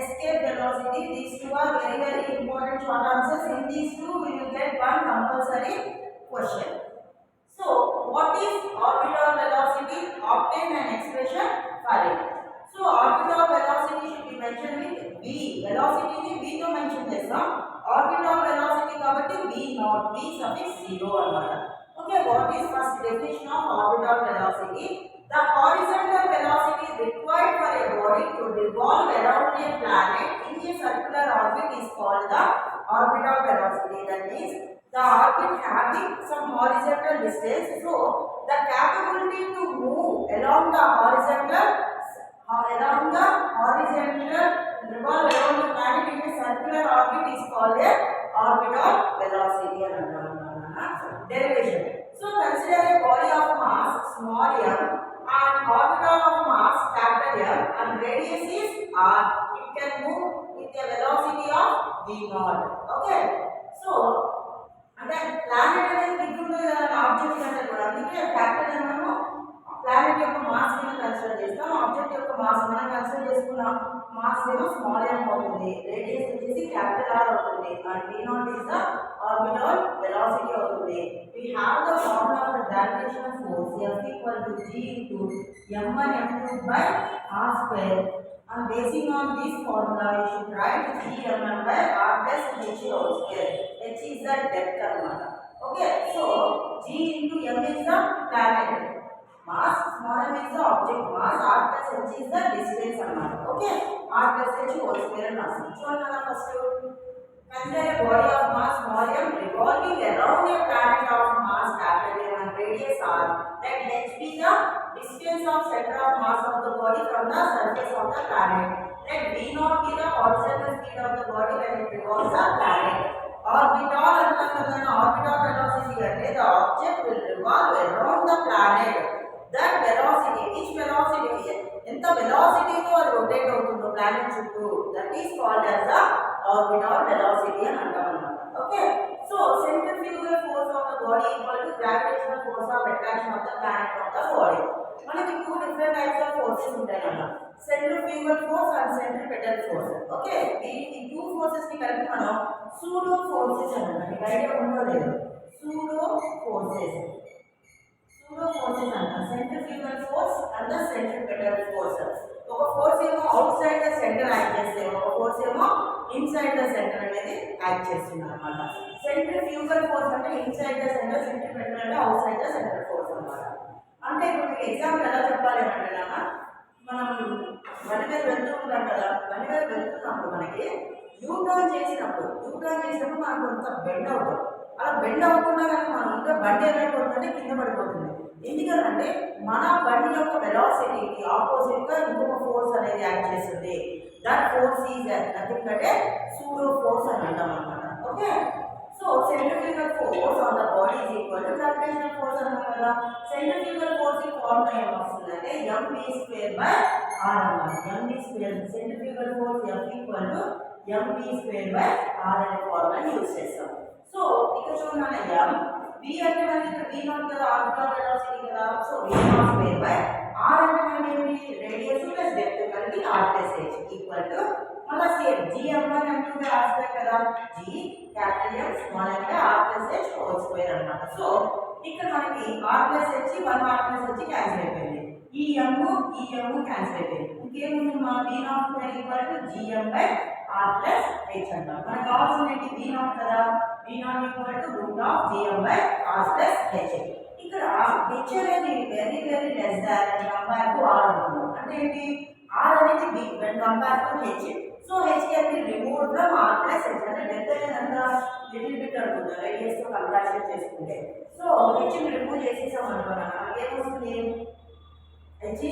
escape velocity. These two are very very important short answers. In these two we will get one compulsory question. So what is orbital velocity? Obtain an expression for it. So orbital velocity should be mentioned with v. Velocity ni v to mention chestam. Orbital velocity kabatti v not v suffix 0 annamata. Okay, what is first definition of orbital velocity? The horizontal velocity required for a body to revolve around a planet in a circular orbit is called the orbital velocity. That means the orbit having some horizontal distance, so the capability to move along the horizontal revolve around the planet in a circular orbit is called a orbital velocity. Derivation. So consider a body of mass small m and orbital of mass capital M and radius is r. It can move with a velocity of v naught. Okay. So అంటే planet అనేది దిగుతుంది కదా object అంటే కూడా అందుకే capital అని మనము planet యొక్క మాస్ ని కన్సిడర్ చేస్తాం ఆబ్జెక్ట్ యొక్క మాస్ మనం కన్సిడర్ చేసుకున్న మాస్ ఏమో స్మాల్ m అవుతుంది రేడియస్ వచ్చేసి క్యాపిటల్ R అవుతుంది and v naught is the orbital velocity అవుతుంది we have the formula for gravitational force F equal to g into m1 m2 by r square and basing on this formula we should write g m1 by r plus h whole square. H is the depth amount. Okay, so g into m is the planet mass, small m is the object mass, r plus h is the distance amount. Okay, r plus h whole square mass. So now first consider a body of mass small m revolving around a planet of mass capital M and radius r. Let h be the distance of center of mass of the body from the surface of the planet. Let v naught be the horizontal speed of the body when it revolves the planet. Orbital orbital velocity ante the object will revolve around the planet. That velocity, which velocity? Enta velocity to adi rotate avutundo planet chuttu, that is called as the orbital velocity ani antamanna. Okay, so centrifugal force of the body equal to gravitational force of attraction of the planet of the body. మనకి two different types of forces ఉంటాయి కదా, centrifugal force and centripetal force. Okay, ఈ two forces ని కలిపి మనం pseudo forces అంటాం. మీకు idea ఉందో లేదో? సూడో ఫోర్సెస్ అంటాం. Centrifugal force and the centripetal force. ఒక ఫోర్స్ ఏమో out side the centre act చేస్తే, ఒక ఫోర్స్ ఏమో ఇన్సైడ్ ద సెంటర్ అనేది యాక్ట్ చేస్తుంది అనమాట. సెంట్రిఫ్యూగల్ ఫోర్స్ అంటే ఇన్సైడ్ ద సెంటర్, సెంట్రిపెటల్ అంటే out side the centre force అనమాట. అంటే ఇప్పుడు మీకు ఎగ్జాంపుల్ ఎలా చెప్పాలి అంటే మనం బండి మీద వెళ్తూ ఉంటాం కదా, బండి మీద వెళ్తున్నప్పుడు మనకి యూటర్న్ చేసినప్పుడు మనం కొంత బెండ్ అవుతాం. అలా బెండ్ అవ్వకుండా కానీ మనం ఇంకా బండి ఏమైపోతుందంటే కింద పడిపోతుంది. ఎందుకంటే మన బండి యొక్క వెలాసిటీకి ఆపోజిట్ గా ఇంకొక ఫోర్స్ అనేది యాక్ట్ చేస్తుంది. దట్ ఫోర్స్ ఈజ్ నథింగ్ అంటే సూడో ఫోర్స్ అని అంటాం అనమాట. Okay, so centrifugal force on the body is equal to gravitational force అన్నాం కదా. సెంట్రిఫ్యూగల్ ఫోర్స్ కి ఫార్ములా ఏమొస్తుందంటే mv² బై r అన్నమాట. mv², centrifugal force F equal to mv² by r అనే ఫార్ములాని యూజ్ చేస్తాం. సో ఇక్కడ చూడండి m v అంటే మనకి ఇక్కడ v నాట్ కదా, ఆర్బిటల్ వెలాసిటీ కదా. సో v02 బై r అంటే మనకి ఏంటి, రేడియస్ ప్లస్ డెప్త్ కలిపి r plus h equal to మళ్ళీ same gm1 m2 by r square కదా, g capital M small m by r plus h whole square అన్నమాట. So ఇక్కడ మనకి r plus h 1 r plus h cancel అయిపోయింది. ఈ m cancel అయిపోయింది. ఇంకేముంది, మా v02 equal to gm by r plus h అంటాం. మనకు కావాల్సింది ఏంటి, v0 కదా, v0 equal to root of gm by r plus h. ఇక్కడ h అనేది very very less than compare to r అనుకున్నాం. అంటే ఏంటి, r అనేది big when compare to h. So h can be removed from r plus h. అంటే depth అనేది అంతా little bit అనుకుందాం రేడియస్ తో కంపారిజన్ చేసుకుంటే. సో h ని రిమూవ్ చేసేసాం అనుకున్నాం, మనకి ఏమొస్తుంది, h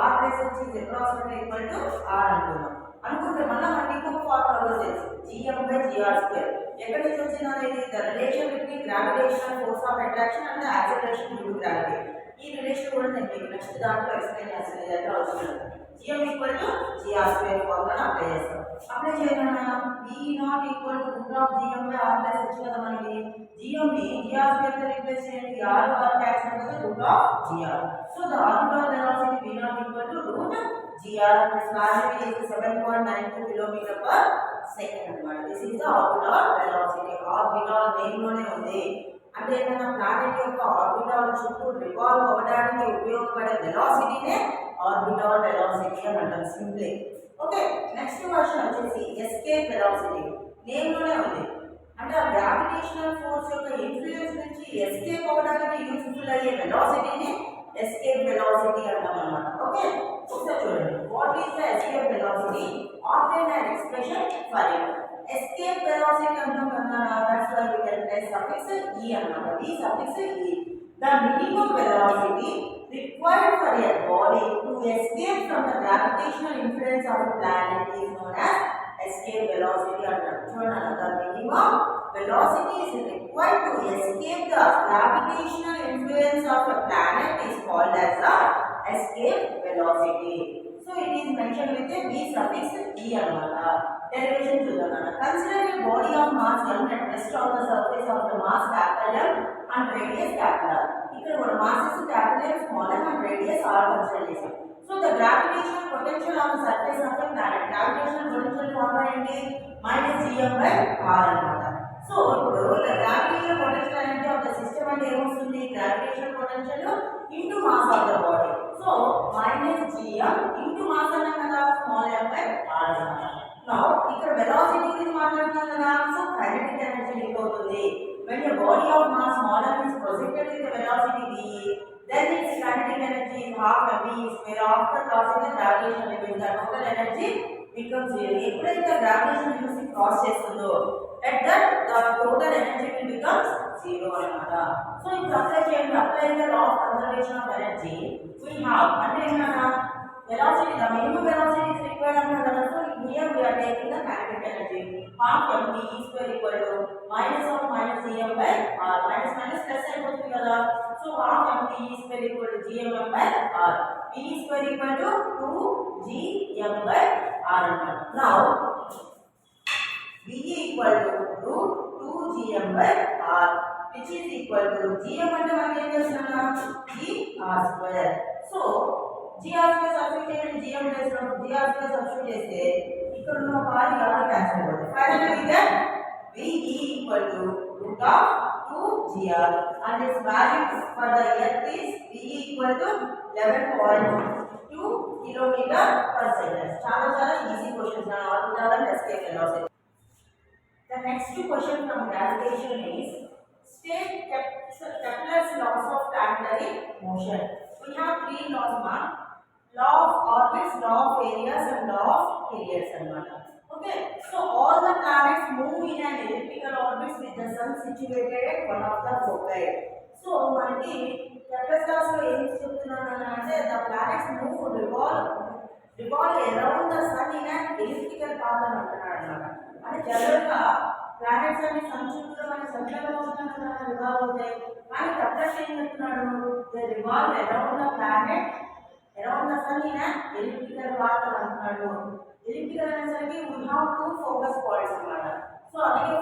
r plus h is approximately equal to r అనుకున్నాం. అనుకుంటే మళ్ళీ మనకి ఇంకొక ఫార్ములా తెలుసు, gm బై gr స్క్వేర్. ఎక్కడి నుంచి వచ్చింది అనేది the relation between gravitational force of attraction and the acceleration due to gravity. ఈ రిలేషన్ కూడా నేను మీకు నెక్స్ట్ దాంట్లో ఎక్స్ప్లెయిన్ చేస్తాను ఇదంతా వచ్చినది gm equal to gr square formula apply చేస్తాం అప్లై చేయమన్నా v not equal to root of gm by r plus h కదా మనకి gm ని gr square తో రీప్లేస్ చేయండి r r క్యాన్సిల్ అవుతుంది root of gr so the orbital velocity v not equal to root gr its value is 7.92 km per second అన్నమాట this is the orbital velocity orbital name లోనే ఉంది అంటే ఏదైనా planet యొక్క orbital చుట్టూ revolve అవ్వడానికి ఉపయోగపడే వెలాసిటీనే ఆర్బిటాల్ వెలాసిటీ అని అంటాం సింప్లీ ఓకే నెక్స్ట్ వర్షన్ వచ్చేసి ఎస్కేప్ వెలాసిటీ నేమ్ లోనే ఉంది అంటే ఆ గ్రావిటేషనల్ ఫోర్స్ యొక్క ఇన్ఫ్లుయెన్స్ నుంచి ఎస్కేప్ అవ్వడానికి యూస్ఫుల్ అయ్యే వెలాసిటీని ఎస్కేప్ వెలాసిటీ అంటాం అన్నమాట ఓకే ఒకసారి చూడండి what is the escape velocity obtain an expression for it escape velocity antam kanna that's why we can place suffix e annama the suffix e the minimum velocity required for a body to escape from the gravitational influence of a planet is known as escape velocity antam chudana the minimum velocity is required to escape the gravitational influence of a planet is called as the escape velocity so it is mentioned with a v suffix e annama derivation chudana consider a body of mass m at rest on the surface of the mass capital M and radius capital R ఇక్కడ మన masses capital M small m and radius r consider చేసాం so the gravitational potential on the surface of the planet gravitational potential formula ఏంటి -gm by r అన్నమాట so ఇప్పుడు the gravitational potential energy of the system అంటే ఏమొస్తుంది gravitational potential into mass of the body so -gm into mass అన్నాం కదా small m by r అన్నమాట now ఇక్కడ velocity గురించి మాట్లాడుతున్నాం కదా సో kinetic energy లీక్ అవుతుంది when a body of mass smaller is projected with a velocity v then its kinetic energy is half mv square after crossing the gravitational limit the total energy becomes zero ఎప్పుడైతే gravitational limit cross చేస్తుందో at that the total energy will becomes zero అన్నమాట so ఇప్పుడు apply చేయండి apply the law of conservation of energy we have అంటే ఏంటన్నా velocity the minimum velocity is required under the so here we are taking the kinetic energy half mv square equal to minus of minus gm by r minus minus plus అయిపోతుంది కదా so half mv square equal to gm by r v square equal to 2 gm by r now v equal to root 2 gm by r which is equal to gm అంటే మనకి ఏం తెలుసునా gr square so gr square substitute చేయండి gm place లో gr square substitute చేస్తే ఇక్కడ ఉన్న part ఇక్కడ క్యాన్సిల్ అవుతుంది finally we get v equal to root of 2 gr and its value for the earth is v equal to 11.2 km per second చాలా చాలా easy questions నా orbital and escape velocity the next question from gravitation is state Kepler's laws of planetary motion we have three laws mark law of orbits law of areas and law of periods annamata okay so all the planets move in an elliptical orbit with the sun situated at one of the foci so manaki Kepler's laws lo em cheptunana ante the planets move revolve around the sun in an elliptical path అని అంటున్నాడు అన్నమాట అంటే general గా planets అన్ని sun చుట్టూ మన circle అవుతున్నాయి కదా రివాల్వ్ అవుతాయి కానీ Kepler ఏం చెప్తున్నాడు they revolve around the planet around the sun in an elliptical path అని అంటున్నాడు elliptical అనేసరికి we have two focus points అన్నమాట సో అందుకే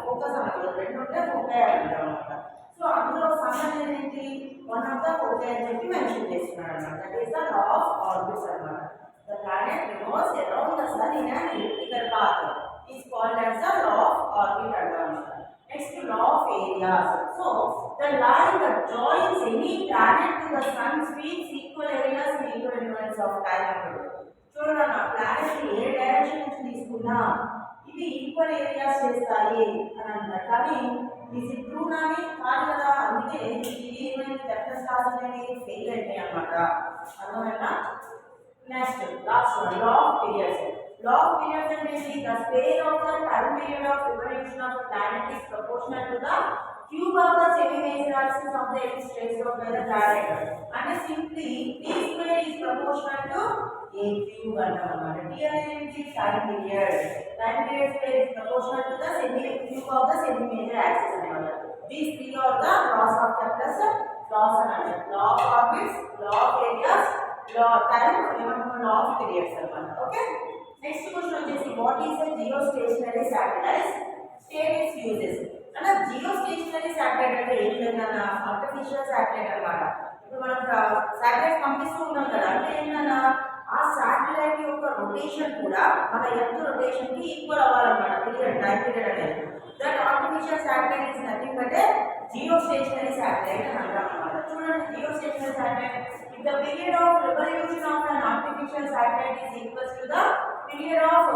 ఫోకస్ అన్నమాట రెండు ఉంటే ఫోకై అంటాం అన్నమాట సో అందులో సన్ అనేది ఏంటి వన్ ఆఫ్ ద ఫోకై అని చెప్పి మెన్షన్ చేస్తున్నాడు అన్నమాట that is the law of orbits అన్నమాట the planet revolves around the sun in an elliptical path is called as the law of orbit అంటాం అన్నమాట next law of areas so the line that joins any planet to the sun speeds equal areas in equal intervals of time అన్నమాట చూడండి నా planet ఏ direction నుంచి తీసుకున్నా ఇవి equal areas చేస్తాయి అని అంటారు కానీ ఇది ట్రూ నాని కాదు కదా అందుకే ఇది ఏమైంది Kepler's laws అనేవి ఫెయిల్ అయినాయి అన్నమాట అర్థమైనా next last one law of periods law of periods అంటే the space of the time period of revolution of a planet is proportional to the cube of the semi-major axis of the ellipse traced out by the planet అంటే simply t square is proportional to a cube అన్నమాట t అనేది time period square is proportional to the cube of the semi-major axis అన్నమాట these three are the laws of Kepler's laws అని అంటారు. Law of orbits, law of areas, law time, ఏమంటారు law of periods అన్నమాట. Okay, next question వచ్చేసి what is the geostationary satellites, state its uses. అన్న geostationary satellite అంటే ఏం లేదన్నా artificial satellite అన్నమాట. ఇప్పుడు మనం శాటిలైట్ పంపిస్తూ ఉన్నాం కదా, అంటే ఏంటన్నా ఆ శాటిలైట్ యొక్క రొటేషన్ కూడా మన ఎర్త్ రొటేషన్ కి ఈక్వల్ అవ్వాలన్నమాట. పీరియడ్, టైం పీరియడ్ అనేది. That artificial satellite is nothing but a geostationary satellite అని అంటాం అన్నమాట. చూడండి, geostationary satellite, if the period of revolution of an artificial satellite is equals to the period of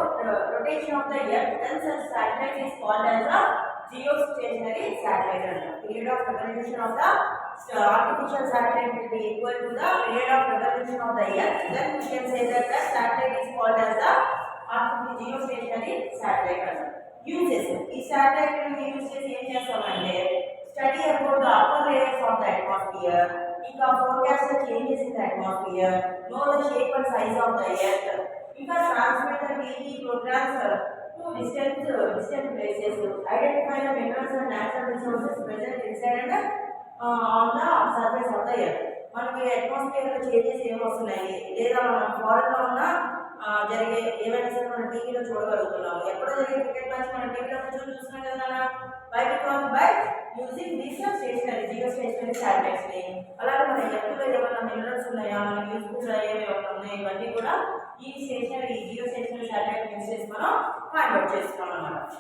rotation of the earth, then such satellite is called as a geostationary satellite. Period of revolution of the artificial satellite will be equal to the period of revolution of the earth, then we can say that the satellite is called as the geostationary satellite. Uses, ఈ satellite ని use చేసి ఏం చేస్తామంటే study about the upper layers of the atmosphere, ఇంకా forecast the changes in the atmosphere, know the shape and size of the earth, ఇంకా transmit the TV programmes to distant places, identify the minerals and natural resources present inside and on the surface of the earth. మనకి atmosphere లో changes ఏమి వస్తున్నాయి, లేదా మనం foreign లో ఉన్న జరిగే ఏవైనా సరే మనం టీవీలో చూడగలుగుతున్నాము. ఎప్పుడో జరిగే క్రికెట్ మ్యాచ్ మనం టీవీలో చూస్తున్నాం కదా, by using these stationary geostationary satellites ని. అలాగే మన ఎర్త్లో ఏమైనా మినరల్స్ ఉన్నాయా, మనకి యూస్ఫుల్ అయ్యేవి ఉన్నాయి, ఇవన్నీ కూడా ఈ stationary geostationary satellite use చేసి మనం ఫైండ్ అవుట్ చేస్తున్నాం అన్నమాట.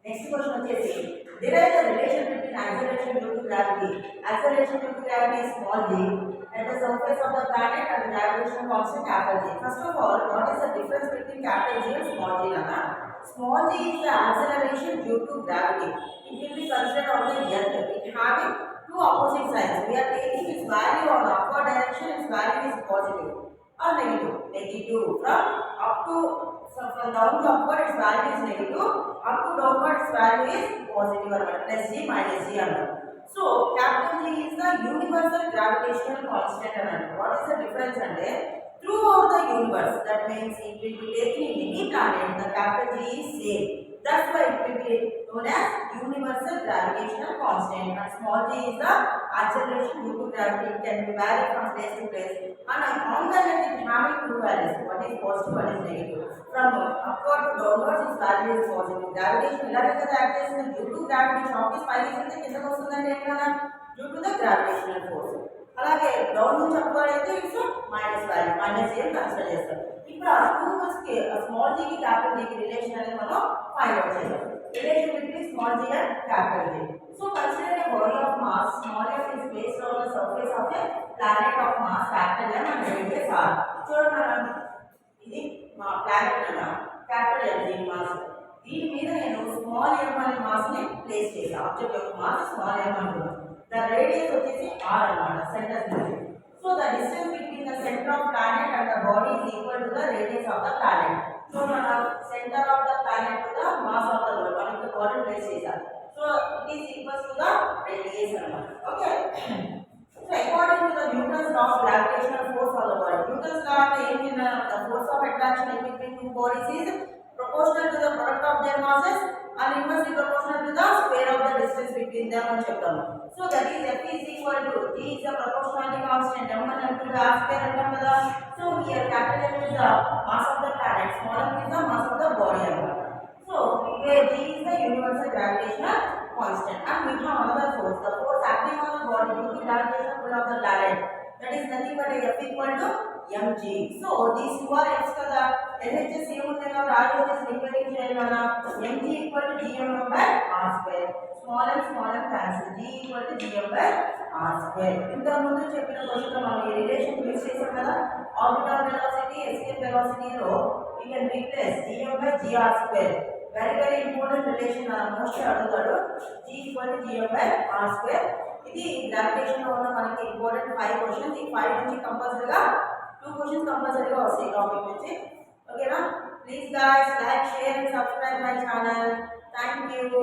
నెక్స్ట్ క్వశ్చన్ వచ్చేసి derive the relation between acceleration due to gravity. Acceleration due to gravity is small g at the surface of the planet and the gravitational constant capital G. First of all, what is the difference between capital G and small g? Nana? Small g is the acceleration due to gravity. It will be considered on the earth. It having two opposite sides. We are taking its value on upward direction, its value is positive or negative. Negative from up to, so from down to upward its value is negative, up to downward its value is positive or plus g minus g. So capital G is the universal gravitational constant. What is the difference? Throughout the universe, that means it will be taken in any planet, the capital G is same. That's why it will be known as universal gravitational constant. And small g is the acceleration due to gravity. It can be varied from place to place. And on the left, it having two values. What is positive, what is negative. From upward to downwards, its value is positive. Gravitation, due to gravity, shock is due to the gravitational force. అలాగే down నుంచి upward అయితే it's minus value, minus a consider చేస్తాం. ఇప్పుడు ఆ two కి small G కి capital G కి relation అనేది మనం ఫైండ్ అవుట్ చేద్దాం. Relation between small G and capital G. So consider a body of mass, small F is based on the surface of a planet of mass capital M and radius R. చూడండి, ఇది మా planet అన్న capital M దీని mass. దీని మీద నేను small ఎం అనే mass ని ప్లేస్ చేశాను. ఆబ్జెక్ట్ యొక్క మాస్ స్మాల్ ఎం అంటున్నాను. The radius వచ్చేసి r అన్నమాట, సెంటర్ నుంచి. So the distance between the center of planet and the body is equal to the radius of the planet. So మన center of the planet to the mass of the body, మనం ఇక్కడ body place చేశారు. So it is equal to the radius అన్నమాట. Okay. So according to the Newton's law of gravitational force of the body, Newton's law అంటే ఏంటి? The force of attraction between two bodies is proportional to the product of their masses and inversely proportional to the square of the distance between them అని చెప్తాము. So that is F is equal to G is the proportionality constant, M and M to the R square అంటాం కదా. So here capital M is the mass of the planet, small m is the mass of the body అన్నమాట. So where G is the universal gravitational constant and we have another force, the force acting on the body due to gravitational pull of the planet, that is nothing but F equal to mg. So these two are x kada, LHS ఏముంది కాబట్టి RHS liquid చేయాలి కదా. mg equal to gm by r square. small m cancel, g equal to gm by r square. ఇంత ముందు చెప్పిన question మనం ఈ relation use చేసాం కదా. ఆర్బిటల్ వెలాసిటీ, ఎస్కేప్ వెలాసిటీ లో we can replace gm by gr square. very important relation most అడుగుతాడు. g equal to gm by r square. ఇది గ్రావిటేషన్ లో ఉన్న మనకి ఇంపార్టెంట్ 5 క్వశ్చన్స్. ఈ 5 నుంచి కంపల్సరీగా 2 క్వశ్చన్స్ కంపల్సరీగా వస్తాయి టాపిక్ నుంచి. ఓకేనా? Please guys like, share and subscribe my channel. Thank you.